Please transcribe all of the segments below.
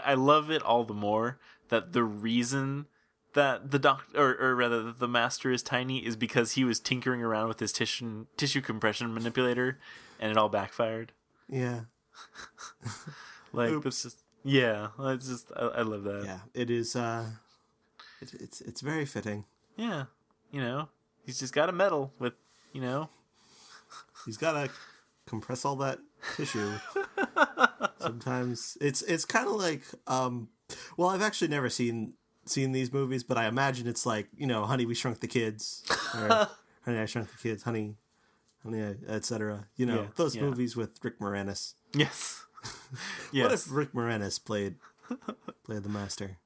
I love it all the more that the reason that the doctor, or rather that the master is tiny, is because he was tinkering around with his tissue compression manipulator, and it all backfired. Yeah. Like this is it's just I love that. Yeah, it is. It's very fitting. Yeah, he's just got a medal with He's got to compress all that tissue. Sometimes it's kind of like well, I've actually never seen these movies, but I imagine it's like, Honey, We Shrunk the Kids, or Honey, I Shrunk the Kids, Honey, etc. Those movies with Rick Moranis. Yes. Yes. What if Rick Moranis played the master?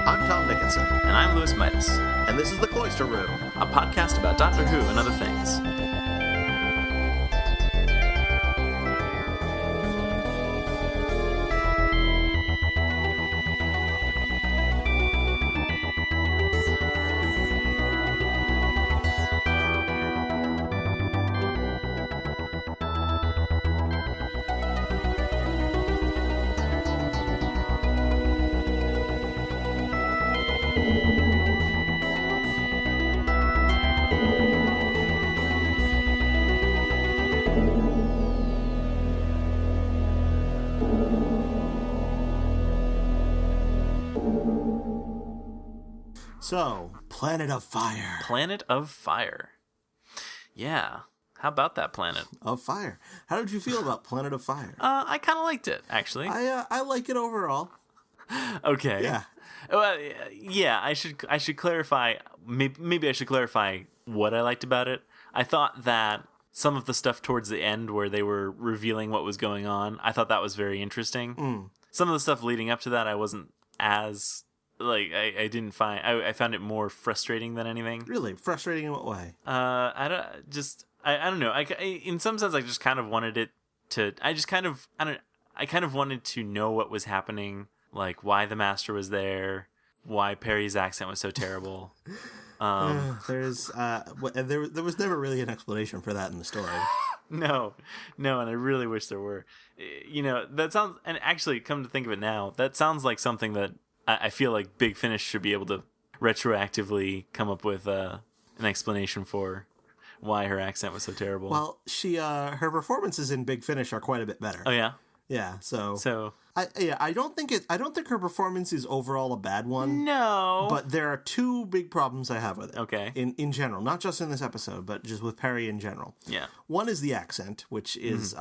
I'm Tom Dickinson. And I'm Louis Midas. And this is The Cloister Room, a podcast about Doctor Who and other things. So, Planet of Fire. Planet of Fire. Yeah. How about that planet? Of Fire. How did you feel about Planet of Fire? I kind of liked it, actually. I like it overall. Okay. Yeah. Well, yeah. I should clarify. Maybe I should clarify what I liked about it. I thought that some of the stuff towards the end, where they were revealing what was going on, I thought that was very interesting. Some of the stuff leading up to that, I wasn't as I didn't find. I found it more frustrating than anything. Really frustrating in what way? I don't know. In some sense, I just kind of wanted it to. I kind of wanted to know what was happening, like why the master was there, why Perry's accent was so terrible. There was never really an explanation for that in the story. No, and I really wish there were. That sounds. And actually, come to think of it now, that sounds like something that I feel like Big Finish should be able to retroactively come up with an explanation for why her accent was so terrible. Well, her performances in Big Finish are quite a bit better. Oh yeah? Yeah, so I don't think her performance is overall a bad one. No. But there are two big problems I have with it. Okay. In general, not just in this episode, but just with Perry in general. Yeah. One is the accent, which is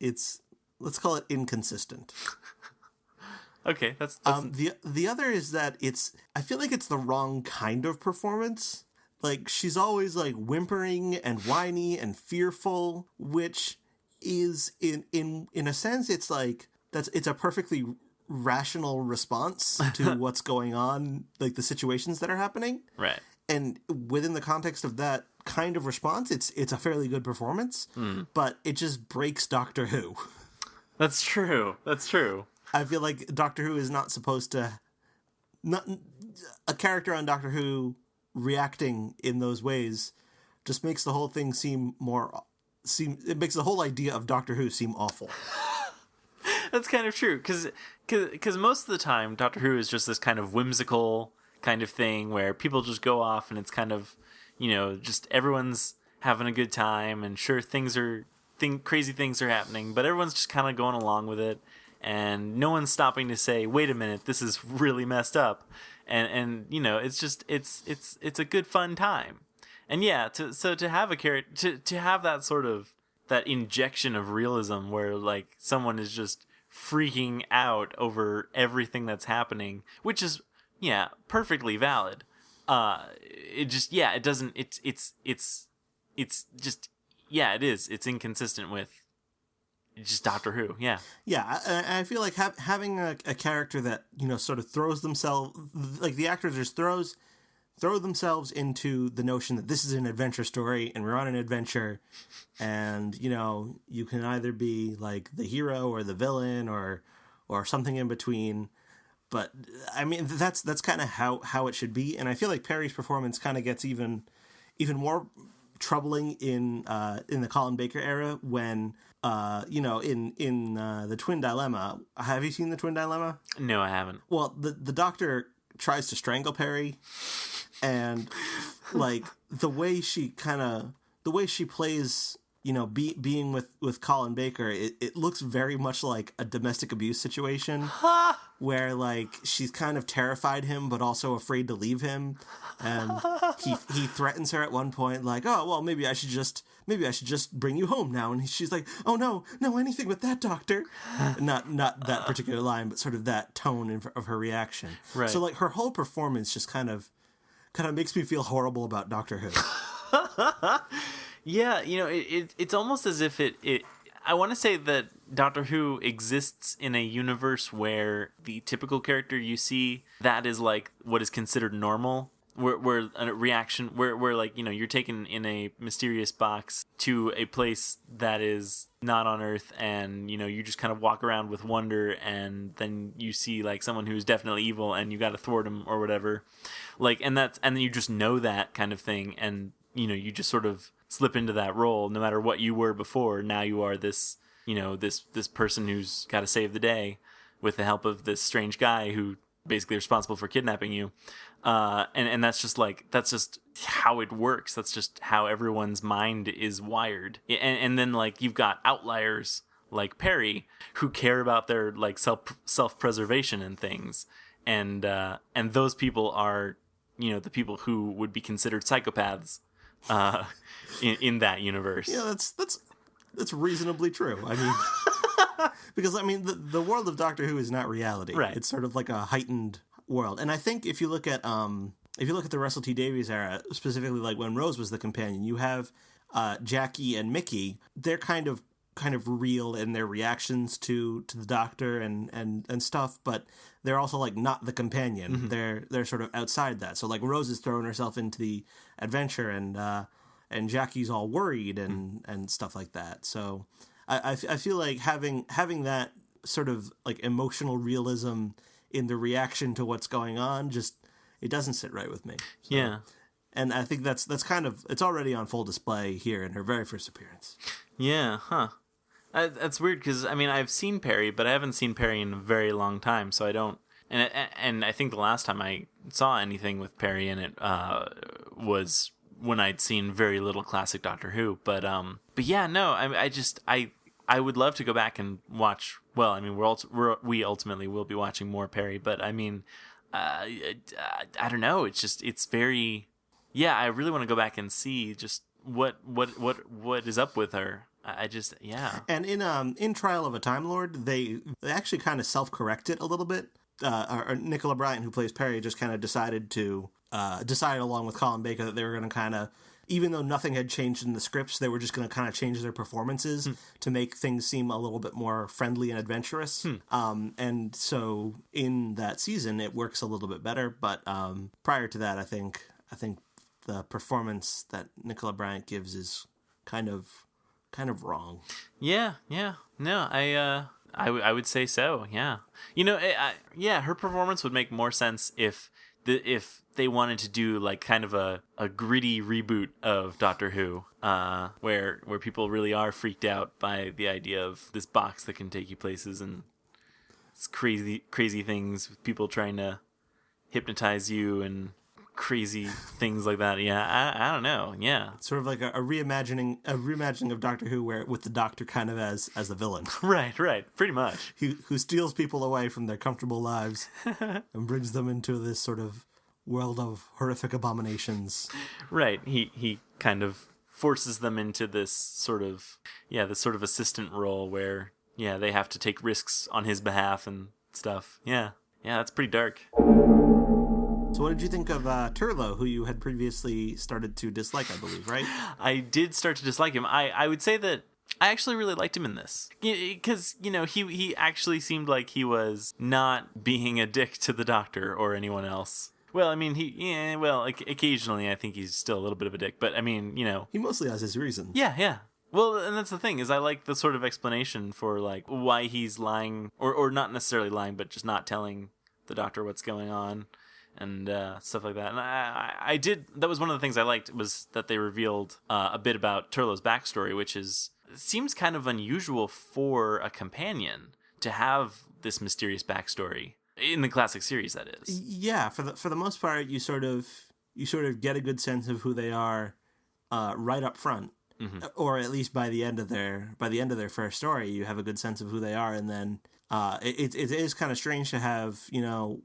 it's, let's call it, inconsistent. Okay, that's the other is that I feel like it's the wrong kind of performance. Like, she's always like whimpering and whiny and fearful, which is in a sense it's like it's a perfectly rational response to what's going on, like the situations that are happening. Right. And within the context of that kind of response, it's a fairly good performance, but it just breaks Doctor Who. That's true. I feel like Doctor Who is not supposed to... a character on Doctor Who reacting in those ways just makes the whole thing it makes the whole idea of Doctor Who seem awful. That's kind of true, because most of the time Doctor Who is just this kind of whimsical kind of thing where people just go off and it's kind of, just everyone's having a good time, and sure, crazy things are happening, but everyone's just kind of going along with it. And no one's stopping to say, "Wait a minute, this is really messed up," and it's just it's a good fun time, and yeah, to have a character to have that sort of that injection of realism where like someone is just freaking out over everything that's happening, which is perfectly valid. It just it doesn't it's just it is it's inconsistent with. Just Doctor Who, yeah. Yeah, I feel like having a character that, sort of throws themselves... Like, the actors just throw themselves into the notion that this is an adventure story, and we're on an adventure, and, you can either be, like, the hero or the villain or something in between, But I mean, that's kind of how it should be, and I feel like Perry's performance kind of gets even more troubling in the Colin Baker era when in the Twin Dilemma. Have you seen the Twin Dilemma? No, I haven't. Well, the Doctor tries to strangle Perry, and like the way she plays, being with Colin Baker, it looks very much like a domestic abuse situation where like she's kind of terrified him but also afraid to leave him, and he threatens her at one point like, oh well, maybe I should just bring you home now, and she's like, oh no, anything but that, Doctor. Not that particular line, but sort of that tone of her reaction. Right. So like her whole performance just kind of makes me feel horrible about Doctor Who. Yeah, it's almost as if it I want to say that Doctor Who exists in a universe where the typical character you see, that is like what is considered normal, where a reaction, where like, you're taken in a mysterious box to a place that is not on Earth, and, you just kind of walk around with wonder, and then you see like someone who's definitely evil and you got to thwart him or whatever. Like, and then you just know that kind of thing, and, you just sort of slip into that role no matter what you were before. Now you are this, this person who's got to save the day with the help of this strange guy who basically responsible for kidnapping you. And that's just how it works. That's just how everyone's mind is wired. And then like you've got outliers like Perry who care about their like self-preservation and things. And those people are, the people who would be considered psychopaths in that universe. Yeah, that's reasonably true. I mean, because I mean the world of Doctor Who is not reality. Right. It's sort of like a heightened world. And I think if you look at the Russell T Davies era, specifically like when Rose was the companion, you have Jackie and Mickey. They're kind of real in their reactions to the Doctor and stuff, but they're also like not the companion. Mm-hmm. They're sort of outside that. So like Rose is throwing herself into the adventure, and Jackie's all worried and stuff like that. So I feel like having that sort of like emotional realism in the reaction to what's going on, just it doesn't sit right with me. So, yeah. And I think that's kind of, it's already on full display here in her very first appearance. Yeah, huh. That's weird because, I mean, I've seen Perry, but I haven't seen Perry in a very long time, so I don't... And I think the last time I saw anything with Perry in it was when I'd seen very little classic Doctor Who. But yeah, no, I would love to go back and watch... Well, I mean, we ultimately will be watching more Perry, but I mean, I don't know. It's very... Yeah, I really want to go back and see just what is up with her. Yeah. And in Trial of a Time Lord, they actually kind of self-corrected a little bit. Or Nicola Bryant, who plays Perry, just kind of decided along with Colin Baker that they were going to kind of, even though nothing had changed in the scripts, they were just going to kind of change their performances to make things seem a little bit more friendly and adventurous. And so in that season, it works a little bit better. But prior to that, I think the performance that Nicola Bryant gives is kind of wrong. Yeah. No, I would say so. Yeah. Her performance would make more sense if they wanted to do like kind of a gritty reboot of Doctor Who, where people really are freaked out by the idea of this box that can take you places and it's crazy things with people trying to hypnotize you and crazy things like that. Yeah, I don't know. Yeah, sort of like a reimagining of Doctor Who, where with the Doctor kind of as the villain. Right, pretty much. Who steals people away from their comfortable lives and brings them into this sort of world of horrific abominations. Right. He kind of forces them into this sort of assistant role where they have to take risks on his behalf and stuff. Yeah, that's pretty dark. So what did you think of Turlo, who you had previously started to dislike, I believe, right? I did start to dislike him. I would say that I actually really liked him in this. Because, he actually seemed like he was not being a dick to the Doctor or anyone else. Well, I mean, occasionally I think he's still a little bit of a dick. But, I mean, he mostly has his reasons. Yeah. Well, and that's the thing, is I like the sort of explanation for, like, why he's lying, or not necessarily lying, but just not telling the Doctor what's going on and stuff like that. And I did. That was one of the things I liked, was that they revealed a bit about Turlough's backstory, which seems kind of unusual for a companion to have this mysterious backstory in the classic series. That is, yeah. For the most part, you sort of get a good sense of who they are right up front, or at least by the end of their first story, you have a good sense of who they are, and then it is kind of strange to have,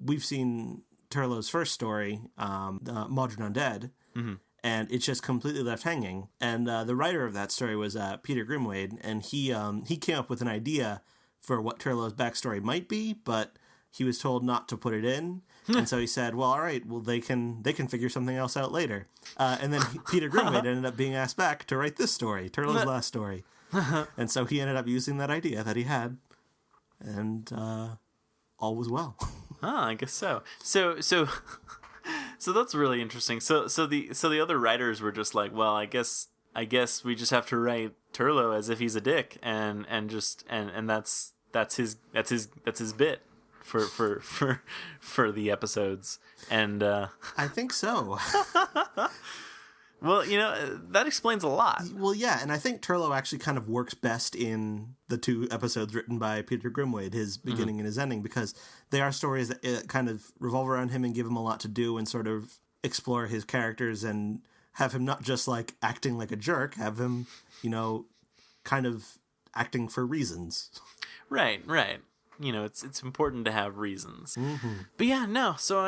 we've seen Turlough's first story, Modern Undead, and it's just completely left hanging. And the writer of that story was Peter Grimwade, and he came up with an idea for what Turlough's backstory might be, but he was told not to put it in. And so he said, well, all right, well, they can figure something else out later. And then Peter Grimwade ended up being asked back to write this story, Turlough's last story. And so he ended up using that idea that he had, and all was well. I guess so. So that's really interesting. So the other writers were just like, well, I guess we just have to write Turlough as if he's a dick, and that's his bit for the episodes. And I think so. Well, that explains a lot. Well, yeah, and I think Turlough actually kind of works best in the 2 episodes written by Peter Grimwade, his beginning and his ending, because they are stories that kind of revolve around him and give him a lot to do and sort of explore his characters and have him not just like acting like a jerk, have him, kind of acting for reasons. Right. It's important to have reasons. But yeah, no. So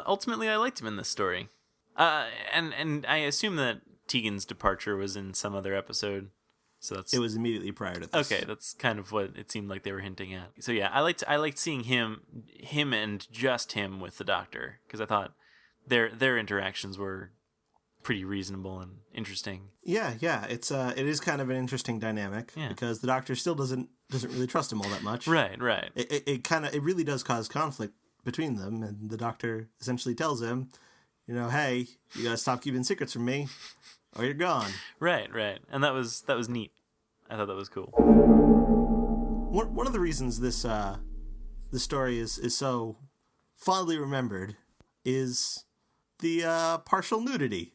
ultimately I liked him in this story. And I assume that Tegan's departure was in some other episode, so it was immediately prior to this. Okay, that's kind of what it seemed like they were hinting at. So yeah, I liked seeing him and just him with the Doctor, because I thought their interactions were pretty reasonable and interesting. Yeah, it is kind of an interesting dynamic, because the Doctor still doesn't really trust him all that much. Right. It really does cause conflict between them, and the Doctor essentially tells him, hey, you gotta stop keeping secrets from me, or you're gone. Right. And that was neat. I thought that was cool. One of the reasons this story is so fondly remembered is the partial nudity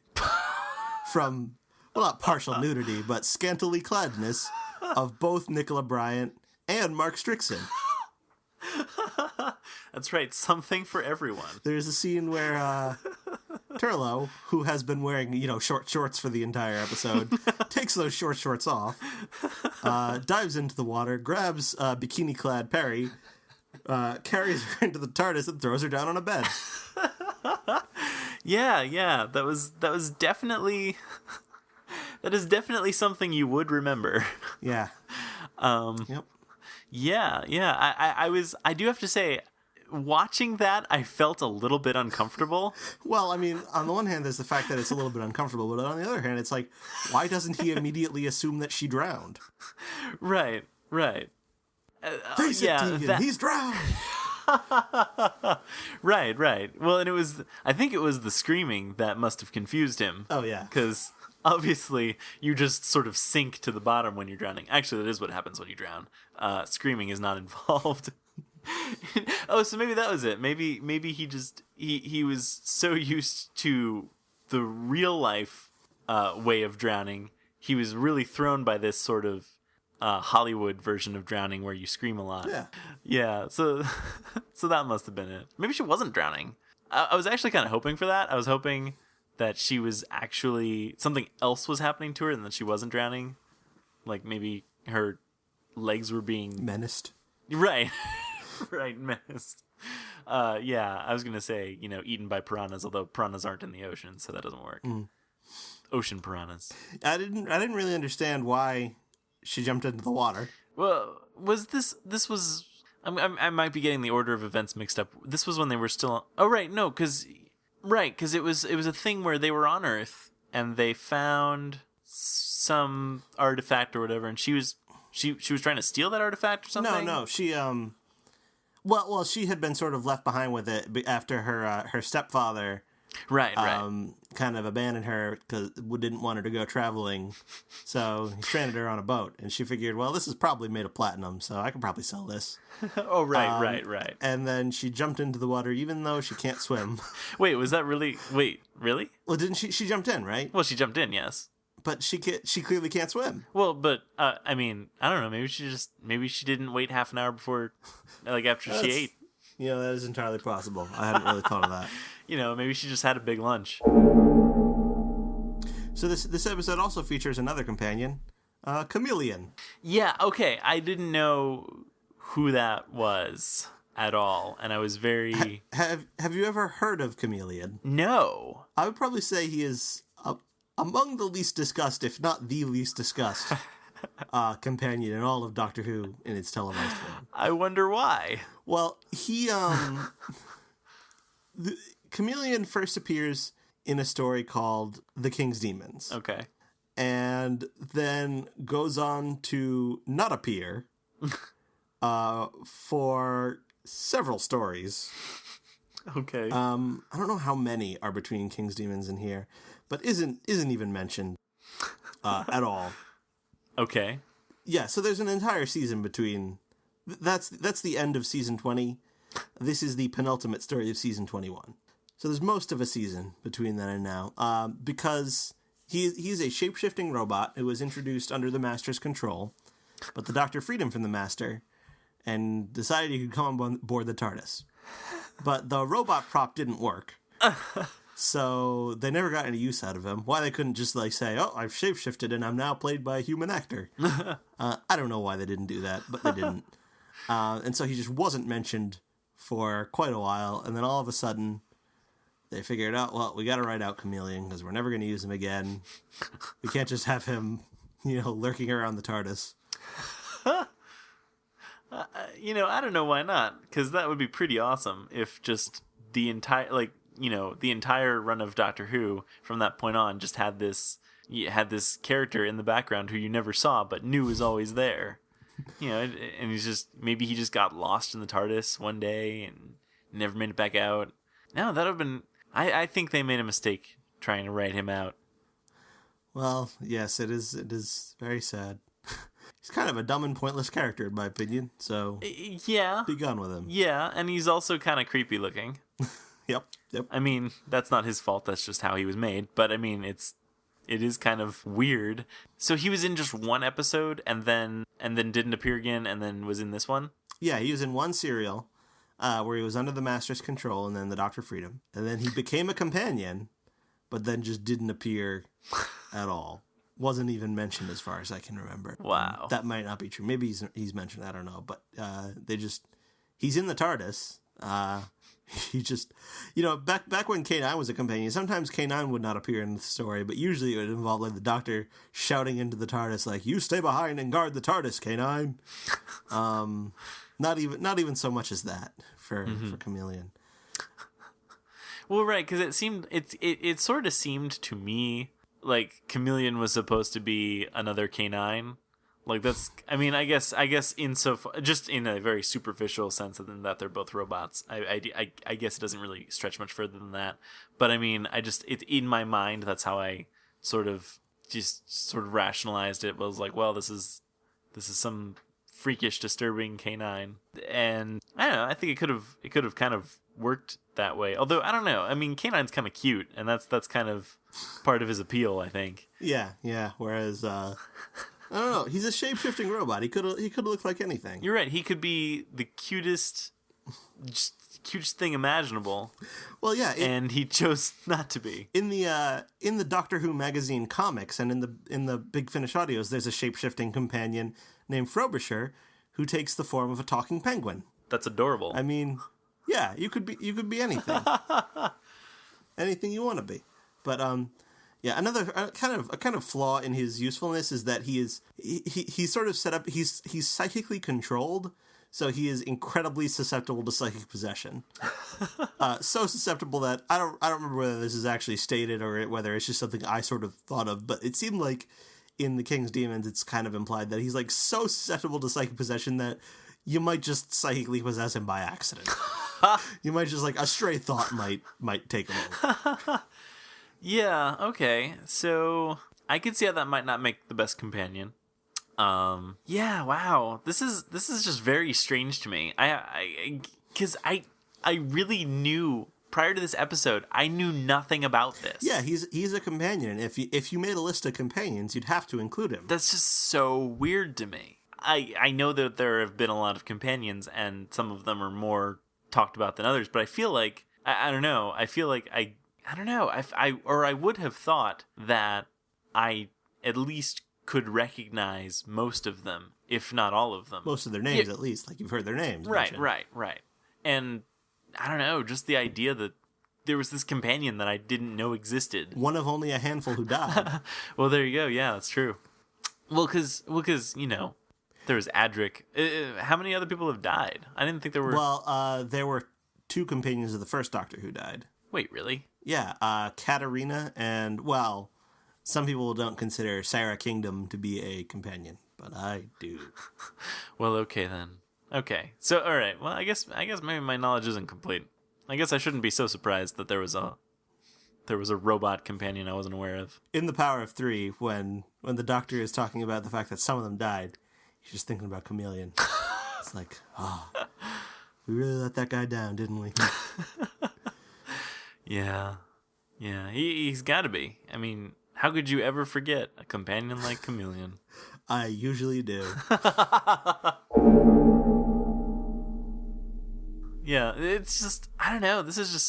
from, well, not partial nudity, but scantily cladness of both Nicola Bryant and Mark Strickson. That's right, something for everyone. There's a scene where Turlough, who has been wearing, short shorts for the entire episode, takes those short shorts off, dives into the water, grabs bikini-clad Perry, carries her into the TARDIS, and throws her down on a bed. Yeah, that was definitely that is definitely something you would remember. Yeah. Yep. Yeah. I do have to say, watching that, I felt a little bit uncomfortable. Well, I mean, on the one hand, there's the fact that it's a little bit uncomfortable, but on the other hand, it's like, why doesn't he immediately assume that she drowned? Right. Face it, Tegan, he's drowned! Right. Well, and I think it was the screaming that must have confused him. Oh, yeah. Because obviously, you just sort of sink to the bottom when you're drowning. Actually, that is what happens when you drown. Screaming is not involved. Oh, so maybe that was it. Maybe he was so used to the real life way of drowning, he was really thrown by this sort of Hollywood version of drowning where you scream a lot. Yeah. So that must have been it. Maybe she wasn't drowning. I was actually kind of hoping for that. I was hoping that she was actually, something else was happening to her and that she wasn't drowning. Like maybe her legs were being menaced. Right. Right, menaced. Yeah, I was going to say, eaten by piranhas, although piranhas aren't in the ocean, so that doesn't work. Ocean piranhas. I didn't really understand why she jumped into the water. Well, was this was, I might be getting the order of events mixed up. This was when they were still, because it was a thing where they were on Earth and they found some artifact or whatever, and she was trying to steal that artifact or something? No, she well, she had been sort of left behind with it after her stepfather Right. kind of abandoned her because didn't want her to go traveling. So he stranded her on a boat, and she figured, well, this is probably made of platinum, so I can probably sell this. Oh, right. And then she jumped into the water, even though she can't swim. Wait, was that really? Wait, really? Well, didn't she? She jumped in, right? Well, she jumped in, yes. But she clearly can't swim. Well, but I mean, I don't know. Maybe she didn't wait half an hour before, like after she ate. That is entirely possible. I hadn't really thought of that. Maybe she just had a big lunch. So this episode also features another companion, Kamelion. Yeah. Okay. I didn't know who that was at all, and I was very. Have you ever heard of Kamelion? No. I would probably say he is among the least discussed, if not the least discussed, companion in all of Doctor Who in its televised form. I wonder why. Well, Kamelion first appears in a story called The King's Demons. Okay. And then goes on to not appear for several stories. Okay. I don't know how many are between King's Demons and here, but isn't even mentioned at all. Okay. Yeah, so there's an entire season between. That's the end of season 20. This is the penultimate story of season 21. So there's most of a season between then and now, because he's a shape-shifting robot who was introduced under the Master's control, but the Doctor freed him from the Master and decided he could come on board the TARDIS. But the robot prop didn't work. So they never got any use out of him. Why they couldn't just say, oh, I've shapeshifted and I'm now played by a human actor. I don't know why they didn't do that, but they didn't. And so he just wasn't mentioned for quite a while. And then all of a sudden they figured out, well, we got to write out Kamelion because we're never going to use him again. We can't just have him, lurking around the TARDIS. I don't know why not, because that would be pretty awesome if just the entire, the entire run of Doctor Who from that point on just had this character in the background who you never saw but knew was always there. And maybe he just got lost in the TARDIS one day and never made it back out. No, that would have been. I think they made a mistake trying to write him out. Well, yes, it is very sad. He's kind of a dumb and pointless character, in my opinion, so yeah, be gone with him. Yeah, and he's also kind of creepy looking. Yep. I mean, that's not his fault, that's just how he was made, but I mean, it is kind of weird. So he was in just one episode, and then didn't appear again, and then was in this one? Yeah, he was in one serial, where he was under the Master's control, and then the Doctor freed him. And then he became a companion, but then just didn't appear at all. Wasn't even mentioned as far as I can remember. Wow. That might not be true. Maybe he's mentioned, I don't know. But he's in the TARDIS. He just, back when K9 was a companion, sometimes K9 would not appear in the story, but usually it would involve the Doctor shouting into the TARDIS, you stay behind and guard the TARDIS, K9. Not even so much as that for Kamelion. Well, right, because it sort of seemed to me like Kamelion was supposed to be another K9. That's, I mean, I guess just in a very superficial sense that they're both robots. I guess it doesn't really stretch much further than that. But I mean, in my mind, that's how I sort of rationalized it. Was well, this is some freakish, disturbing K9, and I don't know. I think it could have kind of worked that way. Although I don't know. I mean, K9's kind of cute, and that's kind of part of his appeal, I think. Yeah. Whereas, I don't know. He's a shape-shifting robot. He could look like anything. You're right. He could be the cutest thing imaginable. Well, yeah, and he chose not to be. In the Doctor Who magazine comics and in the Big Finish audios, there's a shape-shifting companion named Frobisher who takes the form of a talking penguin. That's adorable. I mean, yeah, you could be anything, anything you want to be. But yeah, another kind of flaw in his usefulness is that he's sort of set up. He's psychically controlled, so he is incredibly susceptible to psychic possession. So susceptible that I don't remember whether this is actually stated or whether it's just something I sort of thought of. But it seemed like in the King's Demons, it's kind of implied that he's so susceptible to psychic possession that you might just psychically possess him by accident. You might just, like, a stray thought might take him over. Yeah, okay. So I could see how that might not make the best companion. Yeah, wow. This is just very strange to me. Cuz I really knew prior to this episode, I knew nothing about this. Yeah, he's a companion. If you made a list of companions, you'd have to include him. That's just so weird to me. I know that there have been a lot of companions, and some of them are more talked about than others, but I feel like, I don't know, I feel like I don't know, I would have thought that I at least could recognize most of them, if not all of them. Most of their names, at least. Like, you've heard their names. Right. And I don't know, just the idea that there was this companion that I didn't know existed. One of only a handful who died. Well, there you go. Yeah, that's true. Well, because you know, there was Adric. How many other people have died? I didn't think there were. Well, there were 2 companions of the first Doctor who died. Wait, really? Yeah, Katarina and, well, some people don't consider Sarah Kingdom to be a companion, but I do. Well, okay then. Okay, so all right. Well, I guess maybe my knowledge isn't complete. I guess I shouldn't be so surprised that there was a robot companion I wasn't aware of. In The Power of Three, when the Doctor is talking about the fact that some of them died, he's just thinking about Kamelion. It's like, oh, we really let that guy down, didn't we? Yeah. He's got to be. I mean, how could you ever forget a companion like Kamelion? I usually do. Yeah, it's just, I don't know. This is just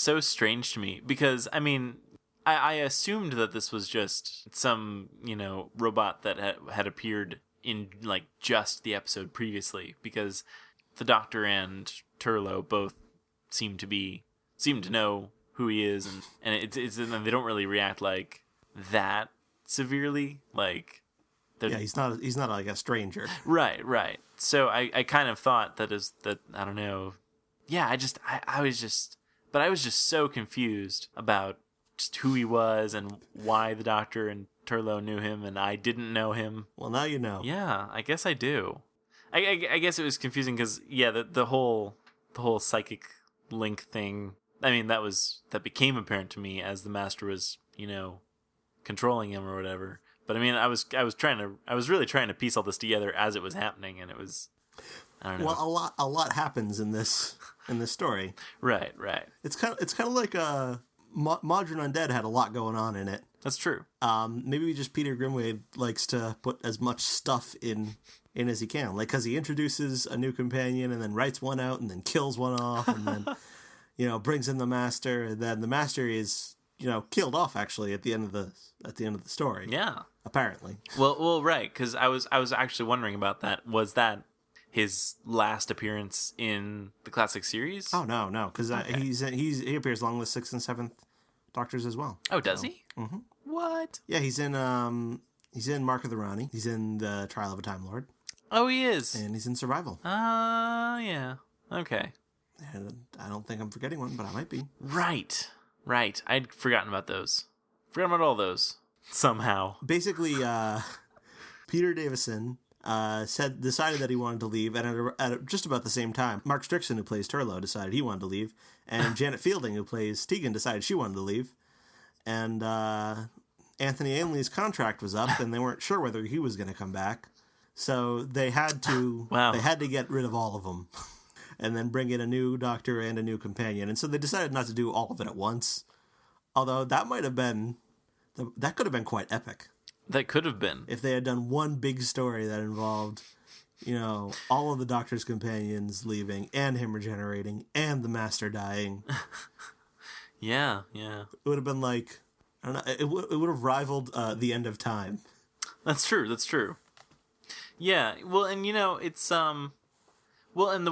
so strange to me because, I mean, I assumed that this was just some, you know, robot that had appeared in, like, just the episode previously, because the Doctor and Turlo both seem to know who he is, and it's and they don't really react like that severely, like, yeah, he's not like a stranger. Right. So I kind of thought that I don't know. Yeah, I was just so confused about just who he was and why the Doctor and Turlo knew him and I didn't know him. Well, now you know. Yeah, I guess I do. I guess it was confusing because, yeah, the whole psychic link thing. I mean, that became apparent to me as the Master was, you know, controlling him or whatever. But I mean, I was really trying to piece all this together as it was happening, and it was, I don't know. Well, a lot happens in this story. Right. It's kind of like Modern Undead had a lot going on in it. That's true. Maybe just Peter Grimwade likes to put as much stuff in as he can, like, because he introduces a new companion and then writes one out and then kills one off and then you know, brings in the Master, and then the Master is, you know, killed off actually at the end of the story. Yeah. Apparently. Well, right, because I was actually wondering about that. Was that his last appearance in the classic series? Oh no, because okay. He appears along with 6th and 7th Doctors as well. Oh, does he? Mm-hmm. What? Yeah, he's in Mark of the Rani. He's in the Trial of a Time Lord. Oh, he is. And he's in Survival. Yeah. Okay. And I don't think I'm forgetting one, but I might be. Right. I'd forgotten about those. Forgotten about all those. Somehow. Basically, Peter Davison decided that he wanted to leave, and at just about the same time, Mark Strickson, who plays Turlo, decided he wanted to leave, and Janet Fielding, who plays Tegan, decided she wanted to leave, and Anthony Ainley's contract was up, and they weren't sure whether he was going to come back, so they had to get rid of all of them. And then bring in a new Doctor and a new companion. And so they decided not to do all of it at once. Although that could have been quite epic. That could have been. If they had done one big story that involved, you know, all of the Doctor's companions leaving and him regenerating and the Master dying. Yeah. It would have been like, I don't know, it would have rivaled The End of Time. That's true. Yeah, well, and you know, it's well, and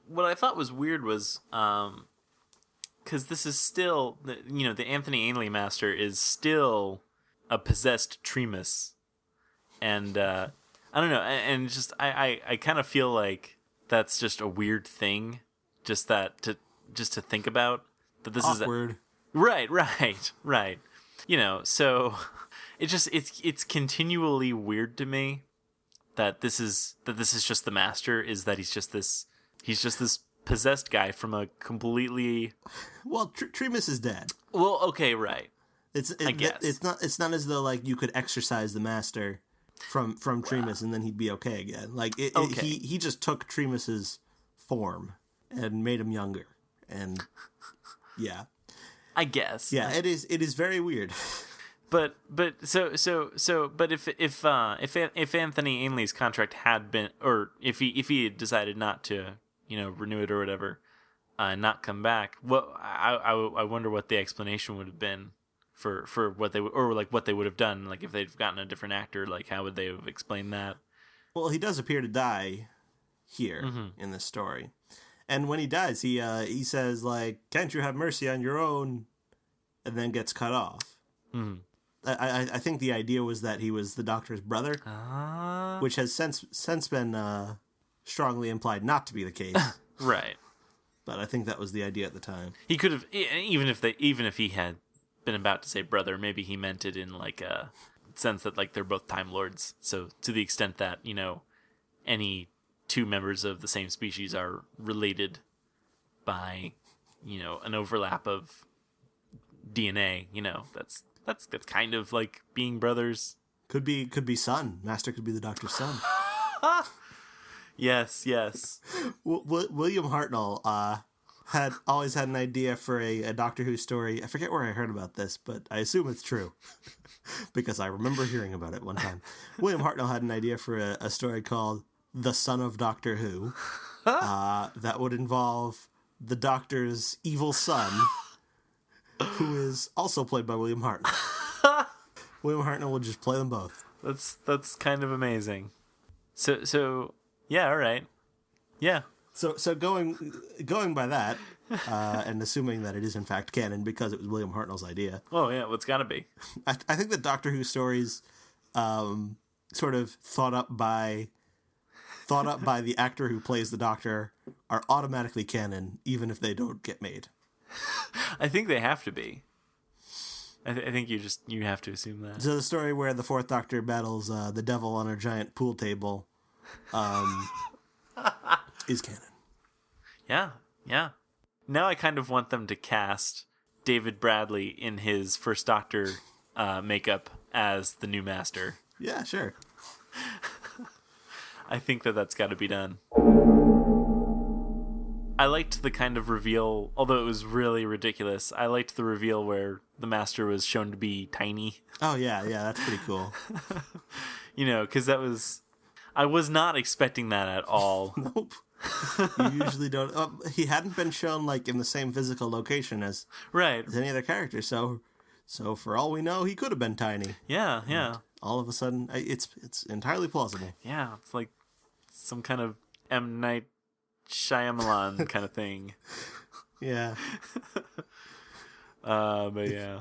what I thought was weird was, because this is still, the Anthony Ainley Master is still a possessed Tremus, and I don't know, and just I kind of feel like that's just a weird thing, just to think about that this awkward. Is right. You know, so it's continually weird to me that this is just the Master, is that he's just this possessed guy from a completely... Well, Tremus is dead. Well, okay, right. I guess. It's not as though, like, you could exorcise the master from Tremus and then he'd be okay again. Like, he just took Tremus's form and made him younger. And, yeah. I guess. Yeah, it is very weird. But if Anthony Ainley's contract had been, or if he had decided not to, renew it or whatever, not come back, I wonder what the explanation would have been for what they what they would have done, like if they'd gotten a different actor, like how would they have explained that? Well, he does appear to die here in this story, and when he dies, he says, like, "Can't you have mercy on your own?" and then gets cut off. Mm-hmm. I think the idea was that he was the Doctor's brother, which has since been strongly implied not to be the case. Right. But I think that was the idea at the time. He could have, even if he had been about to say brother, maybe he meant it in like a sense that like they're both Time Lords. So to the extent that, any two members of the same species are related by, an overlap of DNA, that's kind of like being brothers. Could be son. Master could be the Doctor's son. Yes. William Hartnell had always had an idea for a Doctor Who story. I forget where I heard about this, but I assume it's true because I remember hearing about it one time. William Hartnell had an idea for a story called The Son of Doctor Who that would involve the Doctor's evil son, who is also played by William Hartnell. William Hartnell will just play them both. That's kind of amazing. So yeah, all right. Yeah. So going by that, and assuming that it is in fact canon because it was William Hartnell's idea. Oh yeah, well, it's got to be. I think the Doctor Who stories, sort of thought up by the actor who plays the Doctor, are automatically canon, even if they don't get made. I think they have to be. I think you have to assume that. So the story where the Fourth Doctor battles the devil on a giant pool table, is canon. Yeah. Now I kind of want them to cast David Bradley in his First Doctor makeup as the new Master. Yeah, sure. I think that's got to be done. I liked the kind of reveal, although it was really ridiculous. I liked the reveal where the Master was shown to be tiny. Oh, yeah, that's pretty cool. Because I was not expecting that at all. Nope. You usually don't. He hadn't been shown, like, in the same physical location as any other character, so for all we know, he could have been tiny. Yeah. And all of a sudden, it's entirely plausible. Yeah, it's like some kind of M. Night Shyamalan kind of thing. Yeah. But yeah.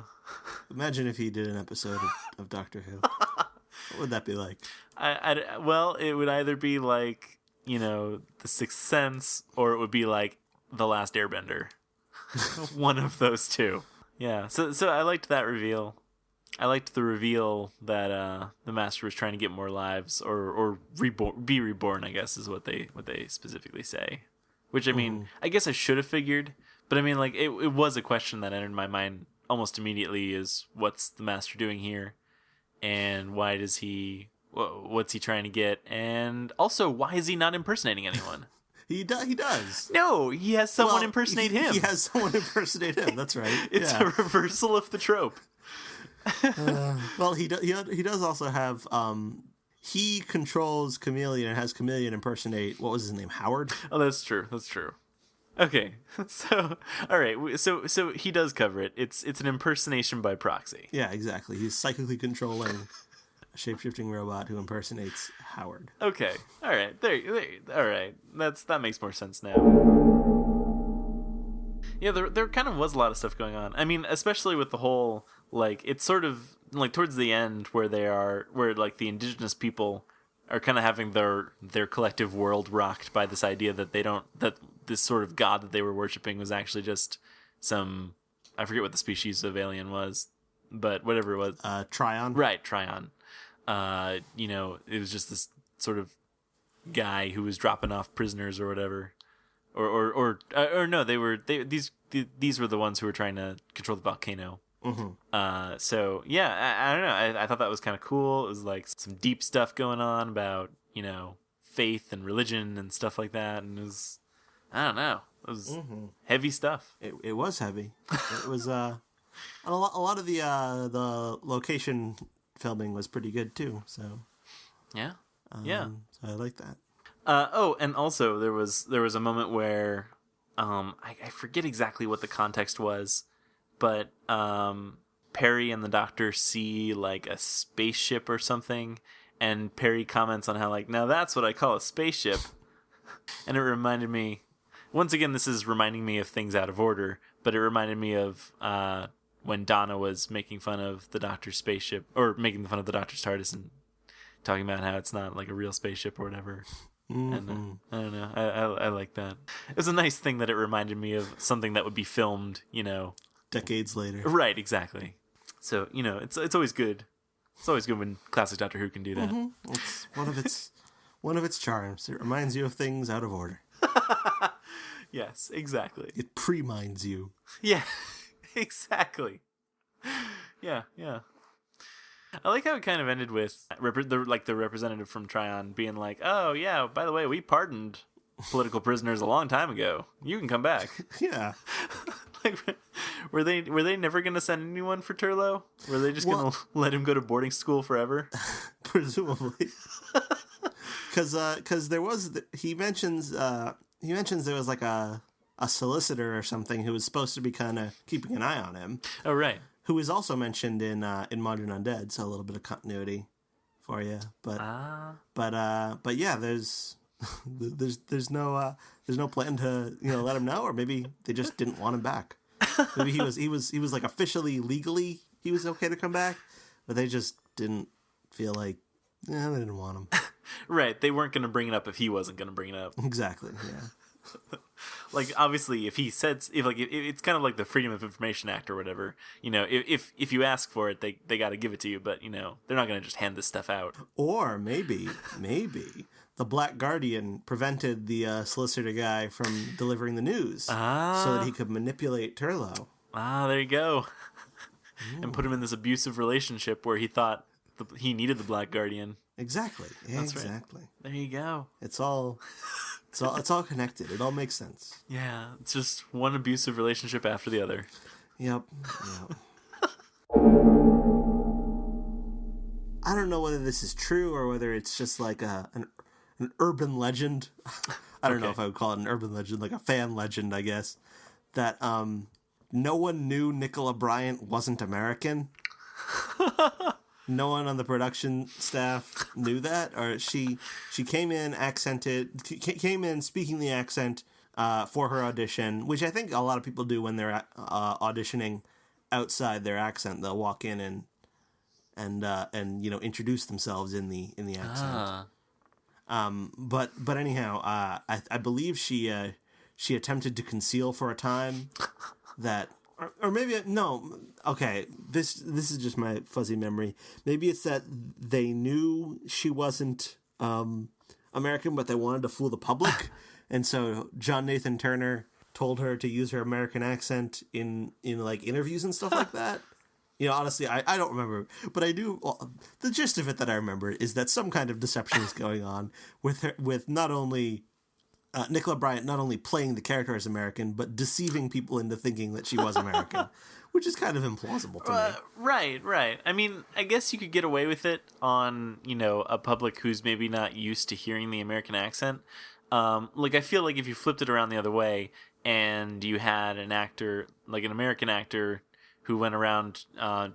Imagine if he did an episode of Doctor Who. What would that be like? Well, it would either be like, The Sixth Sense, or it would be like The Last Airbender. One of those two. Yeah. So I liked that reveal. I liked the reveal that the Master was trying to get more lives, or be reborn, I guess is what they specifically say. Which, I mean, I guess I should have figured, but I mean, like, it was a question that entered my mind almost immediately: is what's the Master doing here, and why does what's he trying to get, and also why is he not impersonating anyone? He does. No, he has someone impersonate him. He has someone impersonate him. That's right. It's a reversal of the trope. Well, he does also have he controls Kamelion and has Kamelion impersonate, what was his name, Howard? Oh, that's true. Okay, so all right, so he does cover it. It's an impersonation by proxy. Yeah, exactly. He's psychically controlling a shape-shifting robot who impersonates Howard. Okay, all right, there. All right, that makes more sense now. Yeah, there kind of was a lot of stuff going on. I mean, especially with the whole, like, it's sort of like towards the end where like the indigenous people are kind of having their collective world rocked by this idea that that this sort of god that they were worshiping was actually just some, I forget what the species of alien was, but whatever it was. Tryon. Right, Tryon. It was just this sort of guy who was dropping off prisoners or whatever. or no, these were the ones who were trying to control the volcano. So yeah, I don't know. I thought that was kind of cool. It was like some deep stuff going on about, faith and religion and stuff like that. And it was, I don't know. It was heavy stuff. It was heavy. It was a lot of the location filming was pretty good too. So yeah. So I like that. And also there was a moment where I forget exactly what the context was, but Perry and the Doctor see like a spaceship or something, and Perry comments on how like, now that's what I call a spaceship. And it reminded me, once again, this is reminding me of things out of order, but it reminded me of when Donna was making fun of the Doctor's spaceship, or making fun of the Doctor's TARDIS and talking about how it's not like a real spaceship or whatever. And I don't know. I like that. It was a nice thing that it reminded me of something that would be filmed, decades later. Right, exactly. So, it's always good. It's always good when classic Doctor Who can do that. It's one of its charms. It reminds you of things out of order. Yes, exactly. It pre-minds you. Yeah, exactly. Yeah. I like how it kind of ended with the representative from Tryon being like, "Oh yeah, by the way, we pardoned political prisoners a long time ago. You can come back." Yeah. Like, were they never going to send anyone for Turlo? Were they just going to let him go to boarding school forever? Presumably. Because there was he mentions there was like a solicitor or something who was supposed to be kind of keeping an eye on him. Oh right. Who is also mentioned in Modern Undead, so a little bit of continuity for you. But yeah, there's no plan to let him know, or maybe they just didn't want him back. Maybe he was like officially legally he was okay to come back, but they just didn't feel like they didn't want him. Right, they weren't going to bring it up if he wasn't going to bring it up. Exactly. Yeah. Like, obviously, if he said, it's kind of like the Freedom of Information Act or whatever. If you ask for it, they got to give it to you. But they're not going to just hand this stuff out. Or maybe the Black Guardian prevented the solicitor guy from delivering the news so that he could manipulate Turlo. There you go. And put him in this abusive relationship where he thought he needed the Black Guardian. Exactly. Yeah, That's exactly. Right. There you go. It's all connected. It all makes sense. Yeah, it's just one abusive relationship after the other. Yep. I don't know whether this is true or whether it's just like an urban legend. I don't know if I would call it an urban legend, like a fan legend, I guess, that no one knew Nicola Bryant wasn't American. No one on the production staff knew that, or she came in speaking the accent for her audition, which I think a lot of people do when they're auditioning outside their accent. They'll walk in and introduce themselves in the accent. But anyhow, I believe she attempted to conceal for a time that. Or maybe no. Okay, this is just my fuzzy memory. Maybe it's that they knew she wasn't American, but they wanted to fool the public, and so John Nathan Turner told her to use her American accent in like interviews and stuff like that. Honestly, I don't remember, but I do. Well, the gist of it that I remember is that some kind of deception is going on with her, with not only. Nicola Bryant not only playing the character as American, but deceiving people into thinking that she was American, which is kind of implausible to me. Right. I mean, I guess you could get away with it on, a public who's maybe not used to hearing the American accent. I feel like if you flipped it around the other way and you had an actor, like an American actor, who went around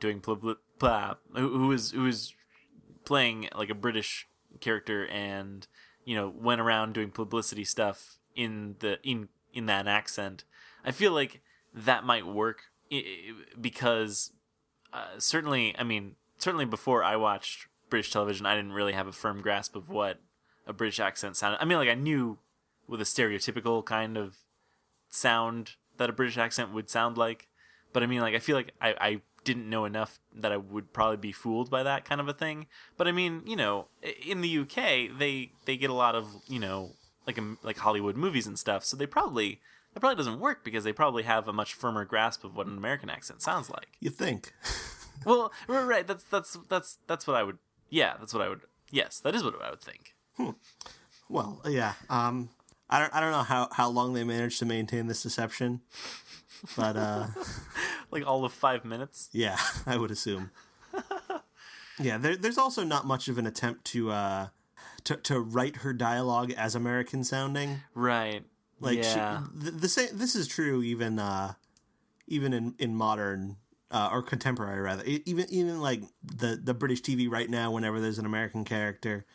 doing who was playing like a British character and went around doing publicity stuff in that accent, I feel like that might work because certainly before I watched British television, I didn't really have a firm grasp of what a British accent sounded. I mean, like, I knew with a stereotypical kind of sound that a British accent would sound like, but I mean, like, I feel like I didn't know enough that I would probably be fooled by that kind of a thing. But I mean, in the UK, they get a lot of, like Hollywood movies and stuff. So it probably doesn't work because they probably have a much firmer grasp of what an American accent sounds like. You think? Well, right. That's what I would. Yeah, that's what I would. Yes, that is what I would think. Well, yeah. I don't know how long they managed to maintain this deception, but like all of 5 minutes. Yeah, I would assume. Yeah, there's also not much of an attempt to write her dialogue as American sounding. Right. Like yeah. the same. This is true even in modern or contemporary rather. Even like the British TV right now. Whenever there's an American character,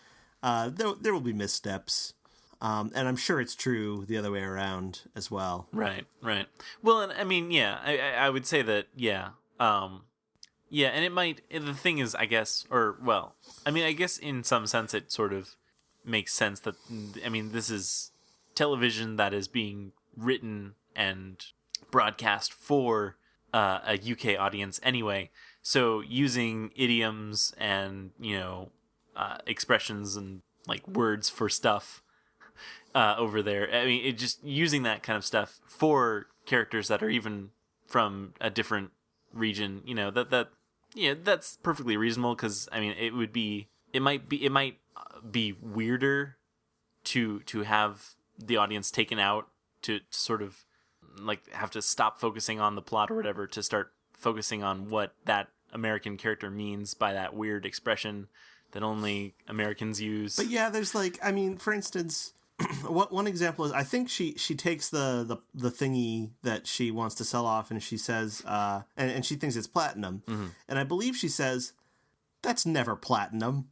there will be missteps. And I'm sure it's true the other way around as well. Right. Well, and I mean, yeah, I would say that, yeah. Yeah, and it might, the thing is, I guess, or, well, I mean, I guess in some sense it sort of makes sense that, I mean, this is television that is being written and broadcast for a UK audience anyway. So using idioms and, expressions and, like, words for stuff over there. I mean, it just using that kind of stuff for characters that are even from a different region, that's perfectly reasonable because I mean, it might be weirder to have the audience taken out to sort of like have to stop focusing on the plot or whatever to start focusing on what that American character means by that weird expression that only Americans use. But yeah, there's like, I mean, for instance, one example is I think she takes the thingy that she wants to sell off and she says and she thinks it's platinum, and I believe she says that's never platinum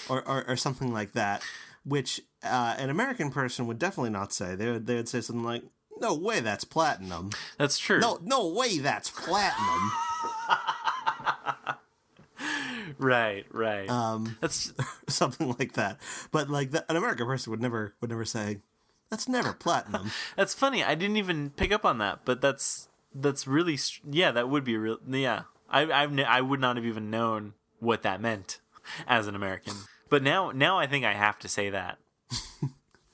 or something like that, which an American person would definitely not say. They would say something like, no way that's platinum. That's true. No way that's platinum. Right. That's something like that. But like an American person would never say that's never platinum. That's funny. I didn't even pick up on that, but that's really that would be real. Yeah, I would not have even known what that meant as an American. But now I think I have to say that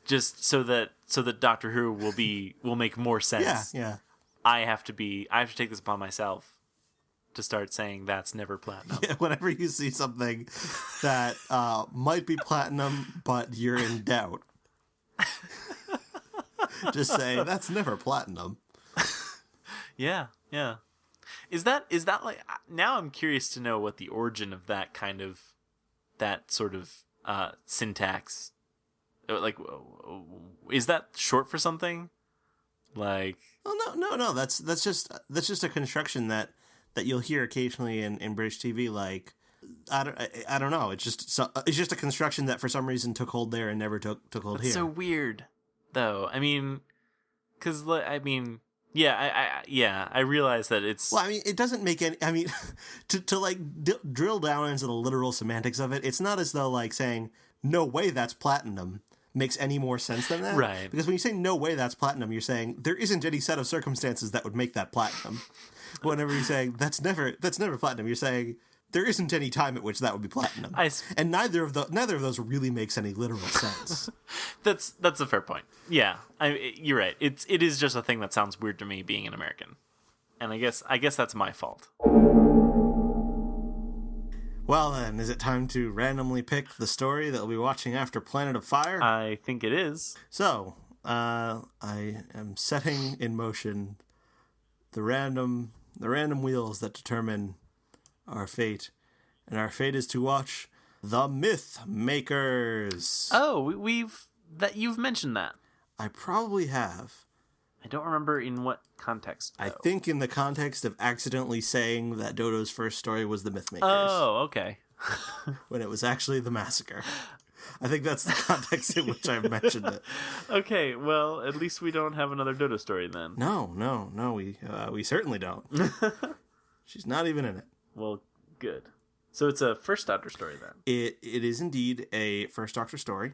just so that Doctor Who will make more sense. Yeah. I have to take this upon myself to start saying that's never platinum. Yeah, whenever you see something that might be platinum, but you're in doubt, just say that's never platinum. Yeah. Is that like, now I'm curious to know what the origin of that sort of syntax, like, is that short for something? Like, oh no, that's just a construction that you'll hear occasionally in British TV. Like, I don't know. It's just a construction that for some reason took hold there and never took hold that's here. So weird, though. I mean, because I realize that it's. Well, I mean, it doesn't make any. I mean, to like drill down into the literal semantics of it, it's not as though like saying no way that's platinum makes any more sense than that. Right. Because when you say no way that's platinum, you're saying there isn't any set of circumstances that would make that platinum. Whenever you're saying that's never platinum, you're saying there isn't any time at which that would be platinum. And neither of those really makes any literal sense. That's a fair point. Yeah, you're right. It is just a thing that sounds weird to me being an American, and I guess that's my fault. Well then, is it time to randomly pick the story that we'll be watching after Planet of Fire? I think it is. So, I am setting in motion the random wheels that determine our fate, and our fate is to watch The Myth Makers. Oh, you've mentioned that. I probably have. I don't remember in what context, though. I think in the context of accidentally saying that Dodo's first story was The Myth Makers. Oh, okay. When it was actually The Massacre. I think that's the context in which I've mentioned it. Okay, well, at least we don't have another Dodo story then. No, we certainly don't. She's not even in it. Well, good. So it's a First Doctor story then. It is indeed a First Doctor story,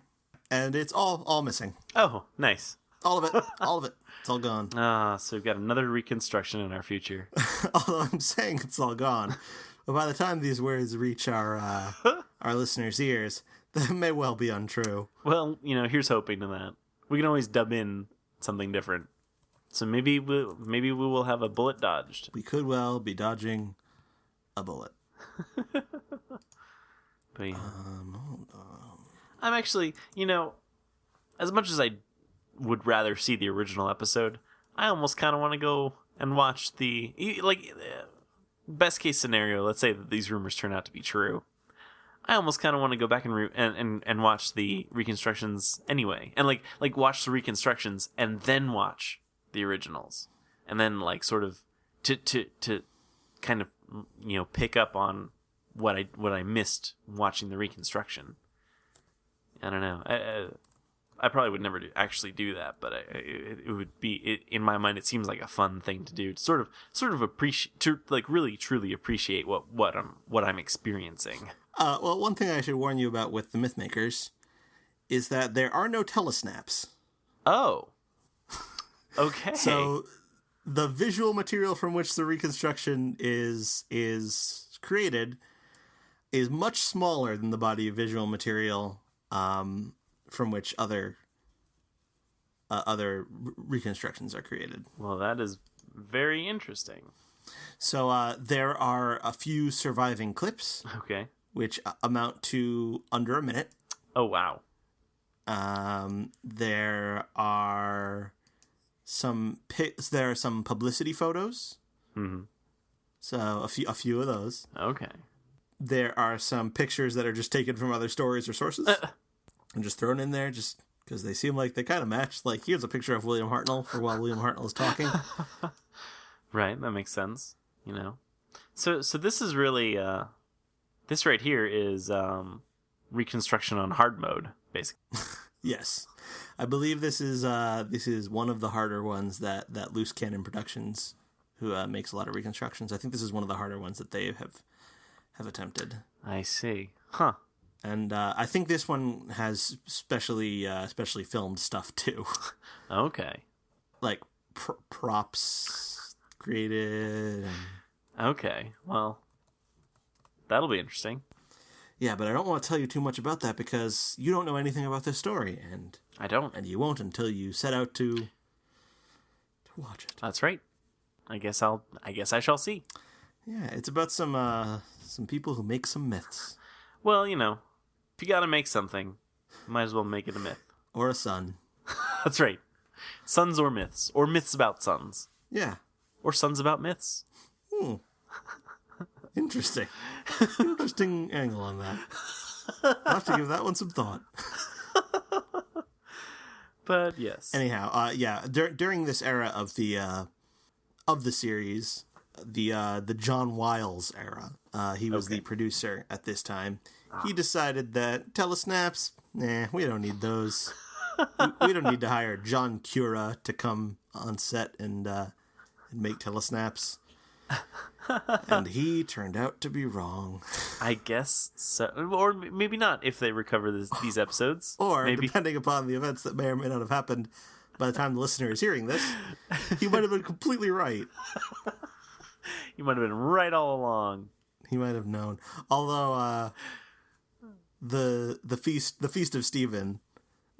and it's all missing. Oh, nice. All of it. It's all gone. So we've got another reconstruction in our future. Although I'm saying it's all gone, but by the time these words reach our listeners' ears, that may well be untrue. Well, here's hoping to that. We can always dub in something different. So maybe we will have a bullet dodged. We could well be dodging a bullet. But yeah. Hold on. I'm actually, as much as I would rather see the original episode, I almost kind of want to go and watch best case scenario. Let's say that these rumors turn out to be true. I almost kind of want to go back and watch the reconstructions anyway, and like watch the reconstructions and then watch the originals, and then like sort of to kind of pick up on what I missed watching the reconstruction. I don't know. I probably would never actually do that, but it would be in my mind. It seems like a fun thing to do, to sort of appreciate, to like really truly appreciate what I'm experiencing. Well, one thing I should warn you about with the Mythmakers is that there are no telesnaps. Oh, okay. So the visual material from which the reconstruction is created is much smaller than the body of visual material from which other reconstructions are created. Well, that is very interesting. So there are a few surviving clips. Okay. Which amount to under a minute. Oh, wow. There are some publicity photos. Mm-hmm. So a few of those. Okay. There are some pictures that are just taken from other stories or sources and just thrown in there just because they seem like they kind of match. Like, here's a picture of William Hartnell for while William Hartnell is talking. Right, that makes sense. So this is really this right here is reconstruction on hard mode, basically. Yes, I believe this is one of the harder ones that Loose Cannon Productions, who makes a lot of reconstructions. I think this is one of the harder ones that they have attempted. I see. Huh. And I think this one has specially filmed stuff too. Okay. Like props created. Okay. Well, that'll be interesting. Yeah, but I don't want to tell you too much about that because you don't know anything about this story, and I don't, and you won't until you set out to watch it. That's right. I guess I shall see. Yeah, it's about some people who make some myths. Well, if you got to make something, might as well make it a myth or a sun. That's right. Suns or myths about suns. Yeah, or suns about myths. Interesting. Interesting angle on that. I'll have to give that one some thought. But yes. Anyhow, during this era of the series, the John Wiles era, he was the producer at this time. He decided that telesnaps, we don't need those. we don't need to hire John Cura to come on set and make telesnaps. And he turned out to be wrong. I guess so. Or maybe not if they recover these episodes. Or, maybe. Depending upon the events that may or may not have happened by the time the listener is hearing this, he might have been completely right. You might have been right all along. He might have known. Although the feast of Stephen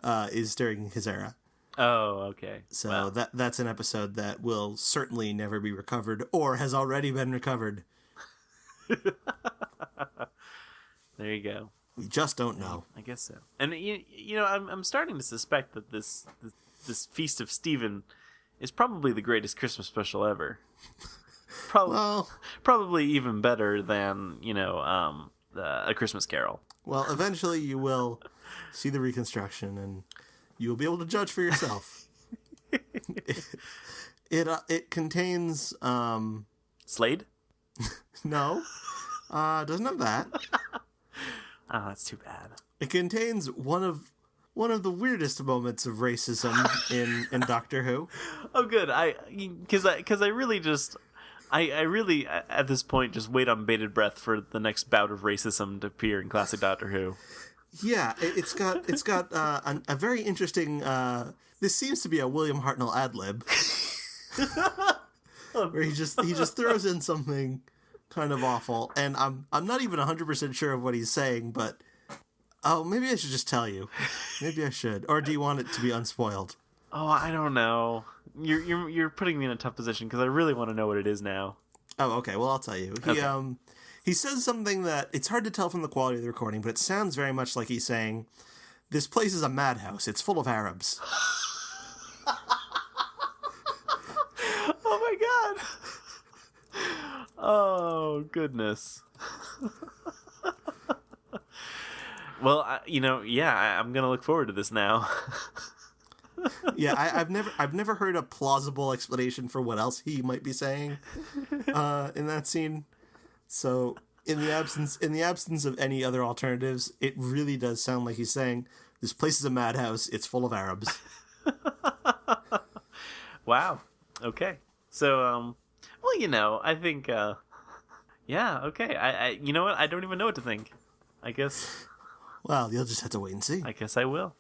is during his era. Oh, okay. So wow. that's an episode that will certainly never be recovered, or has already been recovered. There you go. We just don't know. I guess so. And I'm starting to suspect that this Feast of Stephen is probably the greatest Christmas special ever. Probably even better than A Christmas Carol. Well, eventually you will see the reconstruction and you will be able to judge for yourself. It contains Slade? No. Doesn't have that. Oh, that's too bad. It contains one of the weirdest moments of racism in Doctor Who. Oh, good. Because I really just I really at this point just wait on bated breath for the next bout of racism to appear in classic Doctor Who. Yeah, it's got a very interesting. This seems to be a William Hartnell ad lib, where he just throws in something kind of awful, and I'm not even 100% sure of what he's saying, but Oh, maybe I should just tell you. Maybe I should. Or do you want it to be unspoiled? Oh, I don't know. You're putting me in a tough position because I really want to know what it is now. Oh, okay. Well, I'll tell you. He says something that it's hard to tell from the quality of the recording, but it sounds very much like he's saying, "This place is a madhouse. It's full of Arabs." Oh my god. Oh goodness. Well, I'm gonna look forward to this now. Yeah, I've never heard a plausible explanation for what else he might be saying in that scene. So in the absence of any other alternatives, it really does sound like he's saying, "This place is a madhouse. It's full of Arabs." Wow. Okay. So, well, I think, yeah. Okay. You know what? I don't even know what to think. I guess. Well, you'll just have to wait and see. I guess I will.